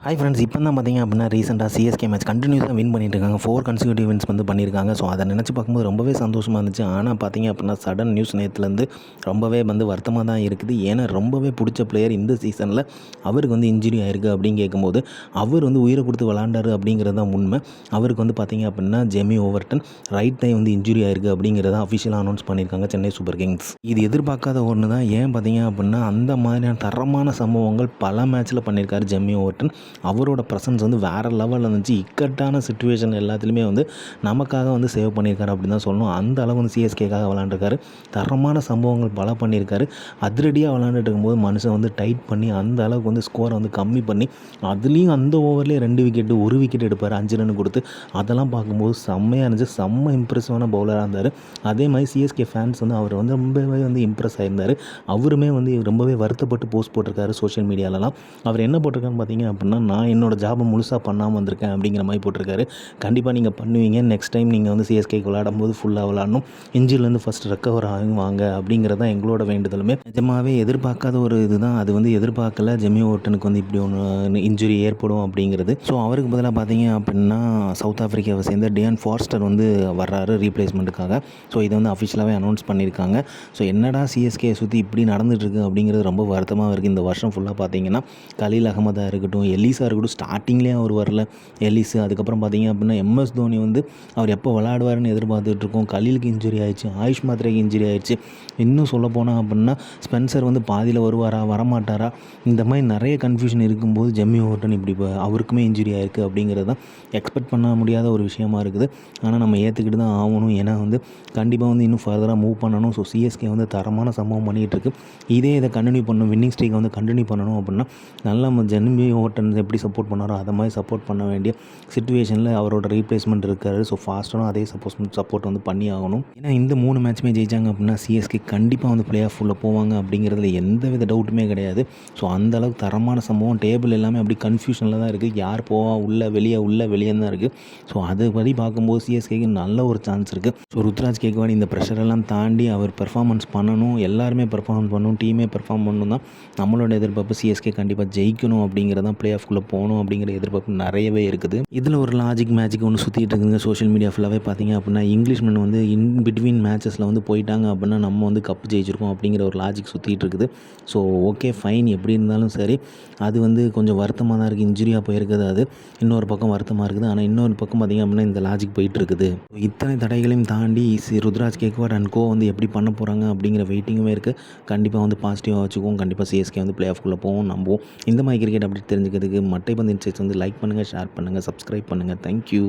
Hi friends, இப்போ தான் பார்த்தீங்க அப்படின்னா ரீசெண்டாக சிஎஸ்கே மேட்ச் கண்டினியூஸாக வின் பண்ணிட்டு இருக்காங்க. 4 கன்சிக்யூட்டிவ் வின்ஸ் வந்து பண்ணியிருக்காங்க. ஸோ அதை நினச்சி பார்க்கும்போது ரொம்பவே சந்தோஷமாக இருந்துச்சு. ஆனால் பார்த்தீங்க அப்படின்னா சடன் நியூஸ் நேற்றுலேருந்து ரொம்பவே வந்து வருத்தமாக தான் இருக்குது. ஏன்னா ரொம்பவே பிடிச்ச பிளேயர் இந்த சீசனில் அவருக்கு வந்து இன்ஜுரி ஆயிருக்கு அப்படின்னு கேட்கும்போது அவர் வந்து உயிரை கொடுத்து விளாண்டாரு அப்படிங்கிறது தான் உண்மை. அவருக்கு வந்து பார்த்தீங்க அப்படின்னா ஜெமி ஓவர்டன் ரைட் டைம் வந்து இன்ஜுரி ஆயிருக்கு அப்படிங்கிறத அஃபிஷியலாக அனௌன்ஸ் பண்ணியிருக்காங்க சென்னை சூப்பர் கிங்ஸ். இது எதிர்பார்க்காத ஒன்று தான். ஏன் பார்த்தீங்க அப்படின்னா அந்த மாதிரியான தரமான சம்பவங்கள் பல மேட்ச்சில் பண்ணியிருக்காரு ஜெமி ஓவர்டன். அவரோட ப்ரெசன்ஸ் வந்து வேறு லெவலில் இருந்துச்சு. இக்கட்டான சிச்சுவேஷன் எல்லாத்துலேயுமே வந்து நமக்காக வந்து சேவ் பண்ணியிருக்காரு அப்படின்னு தான் சொல்லணும். அந்த அளவு வந்து சிஎஸ்கேக்காக விளாண்டுருக்காரு. தரமான சம்பவங்கள் பல பண்ணியிருக்காரு. அதிரடியாக விளாண்டுட்டு இருக்கும்போது மனுஷன் வந்து டைட் பண்ணி அந்த அளவுக்கு வந்து ஸ்கோரை வந்து கம்மி பண்ணி அதுலேயும் அந்த ஓவர்லேயே 2 விக்கெட்டு 1 விக்கெட் எடுப்பார் 5 ரன் கொடுத்து. அதெல்லாம் பார்க்கும்போது செம்மையாக இருந்துச்சு. செம்ம இம்ப்ரெசிவான பவுலராக இருந்தார். அதே மாதிரி சிஎஸ்கே ஃபேன்ஸ் வந்து அவர் வந்து ரொம்பவே வந்து இம்ப்ரெஸ் ஆகியிருந்தார். அவருமே வந்து ரொம்பவே வருத்தப்பட்டு போஸ்ட் போட்டிருக்காரு சோஷியல் மீடியாலலாம். அவர் என்ன போட்டிருக்காருன்னு பார்த்தீங்க அப்படின்னா, நான் என்னோடய ஜாபை முழுசாக பண்ணாமல் வந்திருக்கேன் அப்படிங்கிற மாதிரி போட்டிருக்காரு. கண்டிப்பாக நீங்கள் பண்ணுவீங்க. நெக்ஸ்ட் டைம் நீங்கள் வந்து சிஎஸ்கேக்கு விளையாடும்போது ஃபுல்லாக விளாடணும். இன்ஜுரிலேருந்து ஃபஸ்ட் ரெக்கவர் ஆகுவாங்க அப்படிங்கிறது தான் எங்களோட வேண்டுதலுமே. நிஜமாகவே எதிர்பார்க்காத ஒரு இதுதான். அது வந்து எதிர்பார்க்கல ஜெமி ஓவர்டனுக்கு வந்து இப்படி ஒன்று இன்ஜுரி ஏற்படும் அப்படிங்கிறது. ஸோ அவருக்கு பதிலாக பார்த்தீங்க அப்படின்னா சவுத் ஆஃப்ரிக்காவை சேர்ந்த டியான் ஃபார்ஸ்டர் வந்து வர்றாரு ரீப்ளேஸ்மெண்ட்டுக்காக. ஸோ இதை வந்து அஃபிஷியலாகவே அனௌன்ஸ் பண்ணியிருக்காங்க. ஸோ என்னடா சிஎஸ்கே சுற்றி இப்படி நடந்துகிட்ருக்கு அப்படிங்கிறது ரொம்ப வருத்தமாக இருக்குது. இந்த வருஷம் ஃபுல்லாக பார்த்தீங்கன்னா கலீல் அகமதாக இருக்கட்டும், எலிஸாக இருக்கட்டும், ஸ்டார்டிங்லேயே அவர் வரல எலிஸு. அதுக்கப்புறம் பார்த்தீங்க அப்படின்னா எம்எஸ் தோனி வந்து அவர் எப்போ விளையாடுவார்னு எதிர்பார்த்துட்ருக்கோம். கலீலுக்கு இன்ஜுரி ஆயிடுச்சு, ஆயுஷ் மாத்திரைக்கு இன்ஜுரி ஆயிடுச்சு. இன்னும் சொல்ல போனால் அப்படின்னா ஸ்பென்சர் வந்து பாதியில் வருவாரா வரமாட்டாரா, இந்த மாதிரி நிறைய கன்ஃபியூஷன் இருக்கும்போது ஜெம்மி ஓவர்டன் இப்படி அவருக்குமே இன்ஜுரி ஆயிருக்கு அப்படிங்கிறது தான் எக்ஸ்பெக்ட் பண்ண முடியாத ஒரு விஷயமா இருக்குது. ஆனால் நம்ம ஏற்றுக்கிட்டு தான் ஆகணும். ஏன்னா வந்து கண்டிப்பாக வந்து இன்னும் ஃபர்தராக மூவ் பண்ணணும். ஸோ சிஎஸ்கே வந்து தரமான சம்பவம் பண்ணிகிட்டு இருக்கு. இதை கண்டினியூ பண்ணணும். வின்னிங் ஸ்ட்ரீக்கை வந்து கண்டினியூ பண்ணணும் அப்படின்னா நல்லா நம்ம ஜெம்மி ஓவர்டன் எப்படி சப்போர்ட் பண்ணாரோ அதை மாதிரி சப்போர்ட் பண்ண வேண்டிய சிச்சுவேஷனில் அவரோட ரீப்ளேஸ்மெண்ட் இருக்காரு. ஸோ ஃபாஸ்ட்டாக அதே சப்போர்ட் வந்து பண்ணி ஆகணும். ஏன்னா இந்த 3 மேட்ச்சுமே ஜெயிச்சாங்க அப்படின்னா சிஎஸ்கே கண்டிப்பாக வந்து பிளே ஆஃப் உள்ள போவாங்க அப்படிங்கிறதுல எந்த வித டவுட்டுமே கிடையாது. ஸோ அந்தளவுக்கு தரமான சம்பவம். டேபிள் எல்லாமே அப்படி கன்ஃபியூஷனில் தான் இருக்குது. யார் போவா உள்ளே வெளியே தான் இருக்குது. ஸோ அதுபடி பார்க்கும்போது சிஎஸ்கேக்கு நல்ல ஒரு சான்ஸ் இருக்குது. ஸோ ருத்ராஜ் கேக்வாட் இந்த ப்ரெஷர் எல்லாம் தாண்டி அவர் பெர்ஃபார்மன்ஸ் பண்ணணும். எல்லாருமே பெர்ஃபார்மன்ஸ் பண்ணணும். டீமே பெர்ஃபார்ம் பண்ணணும் தான் நம்மளோட எதிர்பார்ப்பு. சிஎஸ்கே கண்டிப்பாக ஜெயிக்கணும் அப்படிங்கிறதான், பிளே ஆஃப்குள்ளே போகணும் அப்படிங்கிற எதிர்பார்ப்பு நிறையவே இருக்குது. இதில் ஒரு மேஜிக் ஒன்று சுற்றிட்டு இருக்குதுங்க சோஷியல் மீடியா ஃபுல்லாகவே. பார்த்தீங்க அப்படின்னா இங்கிலீஷ்மேன் வந்து இன் பிட்வீன் மேட்சஸில் வந்து போயிட்டாங்க அப்படின்னா நம்ம வந்து கப்பு ஜெயிச்சிருக்கோம் அப்படிங்கிற ஒரு லாஜிக் சுற்றிட்டு இருக்குது. ஸோ ஓகே ஃபைன், எப்படி இருந்தாலும் சரி, அது வந்து கொஞ்சம் வருத்தமாக தான் இருக்குது. இன்ஜுரியாக போயிருக்குது, அது இன்னொரு பக்கம் வருத்தமாக இருக்குது. ஆனால் இன்னொரு பக்கம் பார்த்திங்க அப்படின்னா இந்த லாஜிக் போயிட்டு இருக்குது. இத்தனை தடைகளையும் தாண்டி ருத்ராஜ் கேக்வாட் அண்ட் கோ வந்து எப்படி பண்ண போகிறாங்க அப்படிங்கிற வெயிட்டிங்குமே இருக்குது. கண்டிப்பாக வந்து பாசிட்டிவாக வச்சுக்குவோம். கண்டிப்பாக சிஎஸ்கே வந்து பிளே ஆஃப்குள்ளே போவோம் நம்புவோம். இந்த மாதிரி கிரிக்கெட் அப்படி தெரிஞ்சுக்கிறதுக்கு மட்டைப்பந்து இன்சைட்ஸ் வந்து லைக் பண்ணுங்கள், ஷேர் பண்ணுங்கள், சப்ஸ்கிரைப் பண்ணுங்கள். தேங்க்யூ.